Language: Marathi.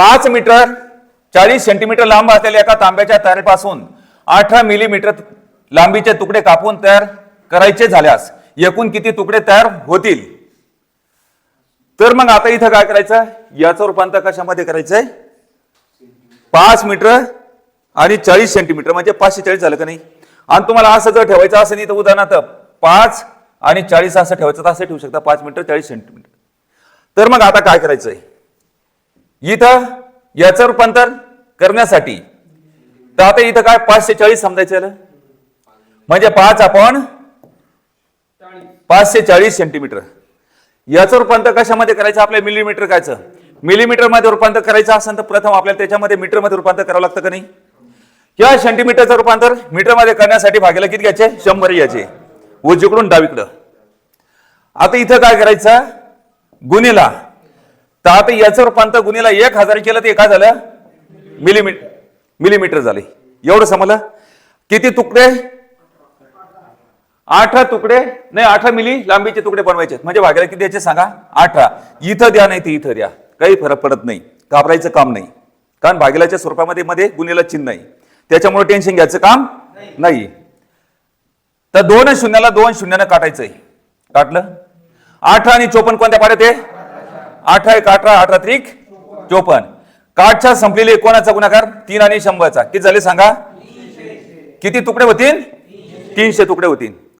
5 मीटर 40 सेंटीमीटर लांब असलेल्या एका तांब्याच्या तारेपासून 18 मिलीमीटर लांबीचे तुकडे कापून तयार करायचे झाल्यास एकूण किती तुकडे तयार होतील? तर मग आता इथं काय करायचं, याचं रूपांतर कशामध्ये करायचंय? 5 मीटर आणि 40 सेंटीमीटर म्हणजे 540 झालं का नाही? आणि तुम्हाला असं जर ठेवायचं असेल इथं उदाहरणार्थ 5 आणि 40 असं ठेवायचं तर असं ठेवू शकता 5 मीटर 40 सेंटीमीटर. तर मग आता काय करायचंय इथं याचं रूपांतर करण्यासाठी, तर आता इथं काय 540 समजायचं म्हणजे 5 आपण 540 सेंटीमीटर. याचं रूपांतर कशामध्ये करायचं? आपल्या मिलीमीटर कायचं मिलीमीटर मध्ये रूपांतर करायचं असेल तर प्रथम आपल्याला त्याच्यामध्ये मीटर मध्ये रूपांतर करावं लागतं का नाही? या सेंटीमीटरचं रूपांतर मीटर मध्ये करण्यासाठी भागेला किती घ्यायचे? 100 घ्यायचे उजवीकडून डावीकडं. आता इथं काय करायचं गुणिला, तर आता याचं रूपांतर गुणिला 1000 केलं तर काय झालं? मिलीमीटर झाले. एवढं समजलं? किती तुकडे? 18 तुकडे नाही 18 मिली लांबीचे तुकडे बनवायचे म्हणजे भागायला किती द्यायचे सांगा? 18. इथं द्या नाही ते इथं द्या, काही फरक पडत नाही, घाबरायचं काम नाही, कारण भागिल्याच्या स्वरूपामध्ये मध्ये गुणिला चिन्ह नाही, त्याच्यामुळे टेन्शन घ्यायचं काम नाही. तर 2 शून्याला 2 शून्यानं काटायचंय. काटलं? 18 आणि 54 कोणत्या पाड्यात आहे? 18 1 18 18 त्रिक 54. काठच्या संपलेले कोणाचा गुणाकार? 3 आणि 100चा किती झाले सांगा? किती तुकडे होतील? 300 तुकडे होतील.